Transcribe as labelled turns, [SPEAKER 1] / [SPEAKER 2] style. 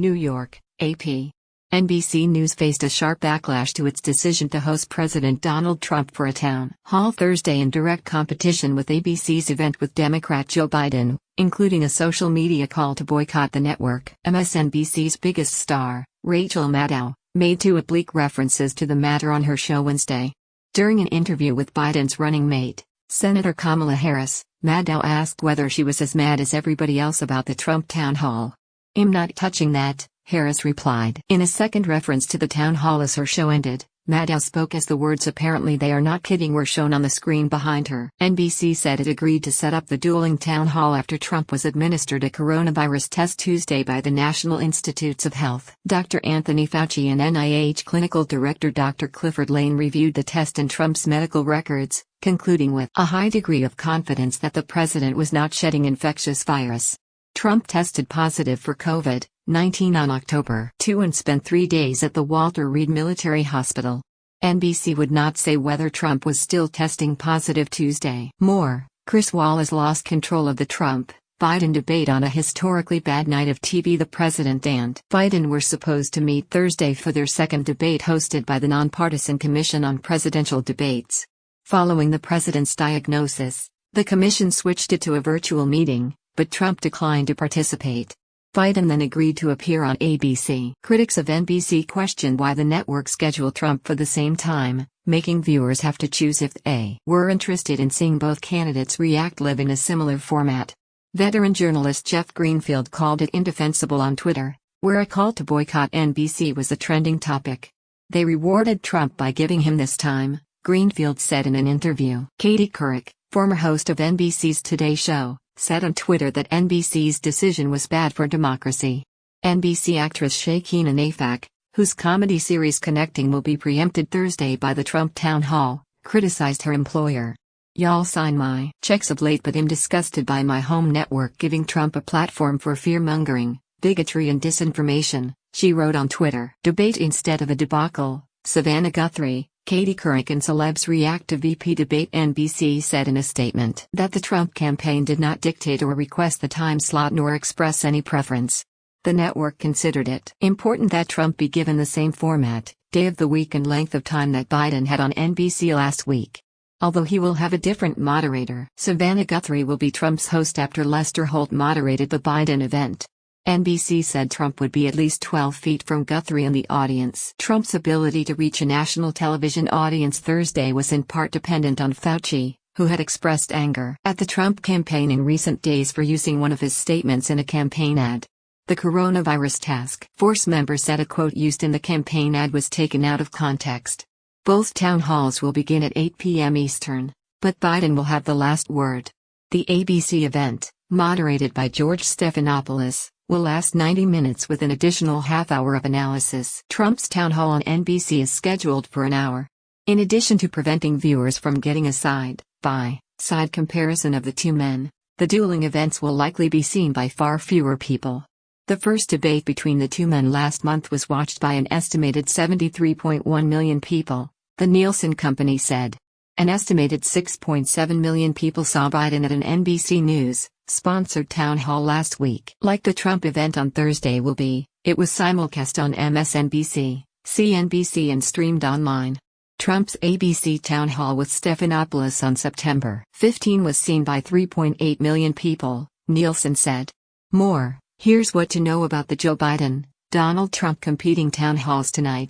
[SPEAKER 1] New York, AP. NBC News faced a sharp backlash to its decision to host President Donald Trump for a town hall Thursday in direct competition with ABC's event with Democrat Joe Biden, including a social media call to boycott the network. MSNBC's biggest star, Rachel Maddow, made two oblique references to the matter on her show Wednesday. During an interview with Biden's running mate, Senator Kamala Harris, Maddow asked whether she was as mad as everybody else about the Trump town hall. "I'm not touching that," Harris replied. In a second reference to the town hall as her show ended, Maddow spoke as the words "apparently they are not kidding" were shown on the screen behind her. NBC said it agreed to set up the dueling town hall after Trump was administered a coronavirus test Tuesday by the National Institutes of Health. Dr. Anthony Fauci and NIH Clinical Director Dr. Clifford Lane reviewed the test and Trump's medical records, concluding with a high degree of confidence that the president was not shedding infectious virus. Trump tested positive for COVID-19 on October 2 and spent 3 days at the Walter Reed Military Hospital. NBC would not say whether Trump was still testing positive Tuesday. More, Chris Wallace lost control of the Trump-Biden debate on a historically bad night of TV. The president and Biden were supposed to meet Thursday for their second debate hosted by the Nonpartisan Commission on Presidential Debates. Following the president's diagnosis, the commission switched it to a virtual meeting, but Trump declined to participate. Biden then agreed to appear on ABC. Critics of NBC questioned why the network scheduled Trump for the same time, making viewers have to choose if they were interested in seeing both candidates react live in a similar format. Veteran journalist Jeff Greenfield called it indefensible on Twitter, where a call to boycott NBC was a trending topic. "They rewarded Trump by giving him this time," Greenfield said in an interview. Katie Couric, former host of NBC's Today Show, said on Twitter that NBC's decision was bad for democracy. NBC actress Shakina Nafak, whose comedy series Connecting will be preempted Thursday by the Trump town hall, criticized her employer. "Y'all sign my checks of late, but I'm disgusted by my home network giving Trump a platform for fear-mongering, bigotry and disinformation," she wrote on Twitter. "Debate instead of a debacle, Savannah Guthrie, Katie Couric and celebs react to VP debate." NBC said in a statement that the Trump campaign did not dictate or request the time slot nor express any preference. The network considered it important that Trump be given the same format, day of the week and length of time that Biden had on NBC last week. Although he will have a different moderator. Savannah Guthrie will be Trump's host after Lester Holt moderated the Biden event. NBC said Trump would be at least 12 feet from Guthrie in the audience. Trump's ability to reach a national television audience Thursday was in part dependent on Fauci, who had expressed anger at the Trump campaign in recent days for using one of his statements in a campaign ad. The coronavirus task force member said a quote used in the campaign ad was taken out of context. Both town halls will begin at 8 p.m. Eastern, but Biden will have the last word. The ABC event, moderated by George Stephanopoulos, will last 90 minutes with an additional half-hour of analysis. Trump's town hall on NBC is scheduled for an hour. In addition to preventing viewers from getting a side-by-side comparison of the two men, the dueling events will likely be seen by far fewer people. The first debate between the two men last month was watched by an estimated 73.1 million people, the Nielsen company said. An estimated 6.7 million people saw Biden at an NBC News-sponsored town hall last week. Like the Trump event on Thursday will be, it was simulcast on MSNBC, CNBC and streamed online. Trump's ABC town hall with Stephanopoulos on September 15 was seen by 3.8 million people, Nielsen said. More, here's what to know about the Joe Biden, Donald Trump competing town halls tonight.